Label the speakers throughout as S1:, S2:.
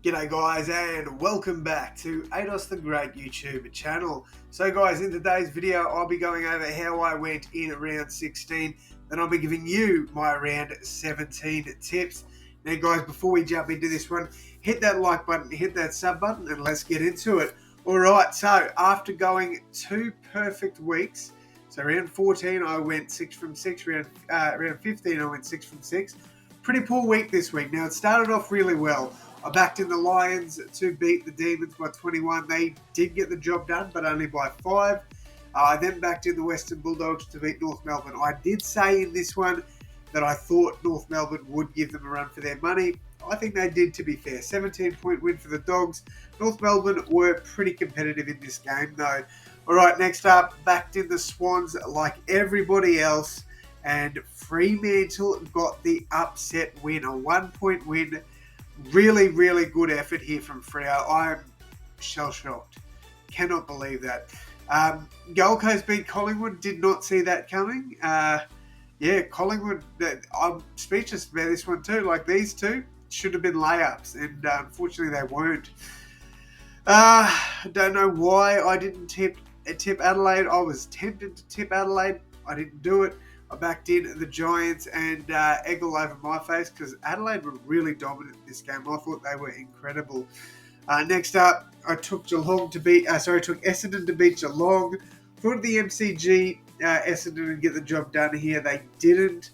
S1: G'day guys and welcome back to AdosTheGreat YouTube channel. So guys, in today's video I'll be going over how I went in round 16, then I'll be giving you my round 17 tips. Now guys, before we jump into this one, hit that like button, hit that sub button, and let's get into it. Alright, so after going 2 perfect weeks, so round 14 I went 6 from 6, round 15 I went 6 from 6. Pretty poor week this week. Now it started off really well. I backed in the Lions to beat the Demons by 21. They did get the job done, but only by 5. I then backed in the Western Bulldogs to beat North Melbourne. I did say in this one that I thought North Melbourne would give them a run for their money. I think they did, to be fair. 17-point win for the Dogs. North Melbourne were pretty competitive in this game, though. All right, next up, backed in the Swans like everybody else, and Fremantle got the upset win, a 1-point win. Really, really good effort here from Freo. I'm shell-shocked. Cannot believe that. Gold Coast beat Collingwood. Did not see that coming. Collingwood, I'm speechless about this one too. Like, these two should have been layups, and unfortunately they weren't. I don't know why I didn't tip Adelaide. I was tempted to tip Adelaide. I didn't do it. I backed in the Giants and egg all over my face because Adelaide were really dominant in this game. I thought they were incredible. Next up, I took took Essendon to beat Geelong. Thought the MCG Essendon would get the job done here. They didn't.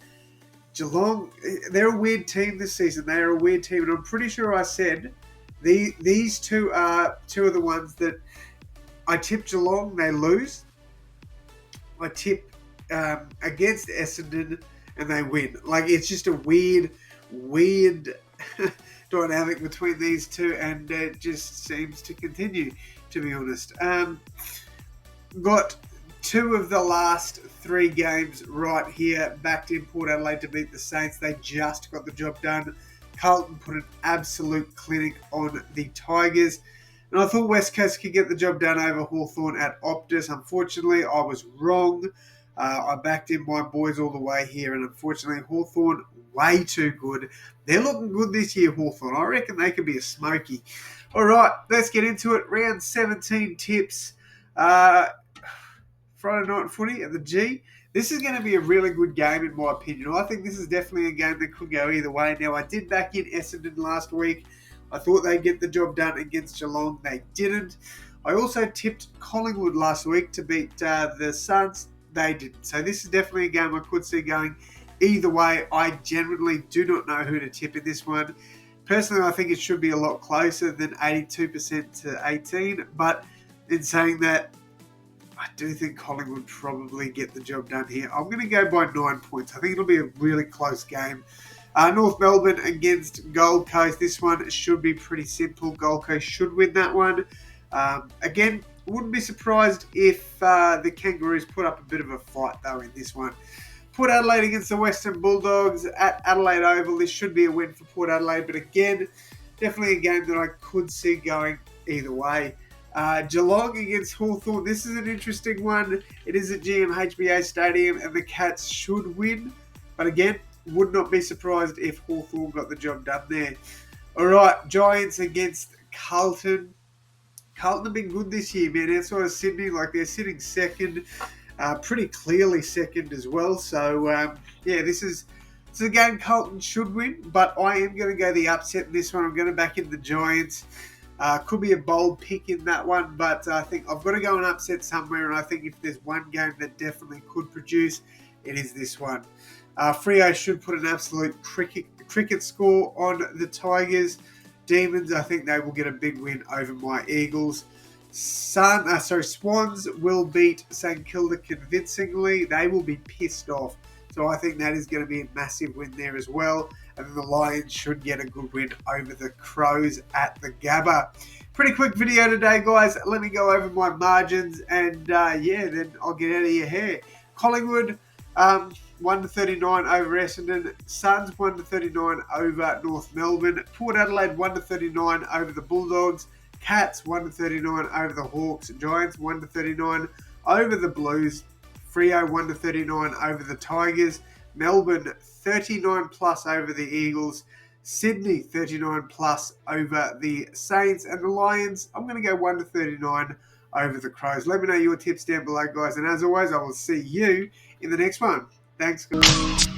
S1: Geelong, they're a weird team this season. They are a weird team, and I'm pretty sure I said these two are two of the ones that I tip Geelong, they lose. I tip against Essendon and they win. Like, it's just a weird dynamic between these two, and it just seems to continue, to be honest. Got 2 of the last 3 games right here. Backed in Port Adelaide to beat the Saints. They just got the job done. Carlton put an absolute clinic on the Tigers. And I thought West Coast could get the job done over Hawthorn at Optus. Unfortunately, I was wrong. I backed in my boys all the way here, and unfortunately, Hawthorn, way too good. They're looking good this year, Hawthorn. I reckon they could be a smoky. All right, let's get into it. Round 17 tips. Friday night footy at the G. This is going to be a really good game, in my opinion. I think this is definitely a game that could go either way. Now, I did back in Essendon last week. I thought they'd get the job done against Geelong. They didn't. I also tipped Collingwood last week to beat the Suns. They didn't. So this is definitely a game I could see going either way. I generally do not know who to tip in this one. Personally, I think it should be a lot closer than 82% to 18. But in saying that, I do think Collingwood probably get the job done here. I'm going to go by 9 points. I think it'll be a really close game. North Melbourne against Gold Coast. This one should be pretty simple. Gold Coast should win that one. Again, wouldn't be surprised if the Kangaroos put up a bit of a fight, though, in this one. Port Adelaide against the Western Bulldogs at Adelaide Oval. This should be a win for Port Adelaide, but again, definitely a game that I could see going either way. Geelong against Hawthorn. This is an interesting one. It is at GMHBA Stadium, and the Cats should win. But again, would not be surprised if Hawthorn got the job done there. All right, Giants against Carlton. Carlton have been good this year, man. Outside of Sydney, like, they're sitting second, pretty clearly second as well. So, this is a game Carlton should win, but I am going to go the upset in this one. I'm going to back in the Giants. Could be a bold pick in that one, but I think I've got to go an upset somewhere, and I think if there's one game that definitely could produce, it is this one. Freo should put an absolute cricket score on the Tigers. Demons, I think they will get a big win over my Eagles. Swans will beat St Kilda convincingly. They will be pissed off. So I think that is going to be a massive win there as well. And then the Lions should get a good win over the Crows at the Gabba. Pretty quick video today, guys. Let me go over my margins, and then I'll get out of your hair. Collingwood, 1-39 over Essendon. Suns 1-39 over North Melbourne. Port Adelaide 1-39 over the Bulldogs. Cats 1-39 over the Hawks. Giants 1-39 over the Blues. Freo 1-39 over the Tigers. Melbourne 39 plus over the Eagles. Sydney 39 plus over the Saints. And the Lions, I'm going to go 1 to 39 over the Crows. Let me know your tips down below, guys. And as always, I will see you in the next one. Thanks, guys.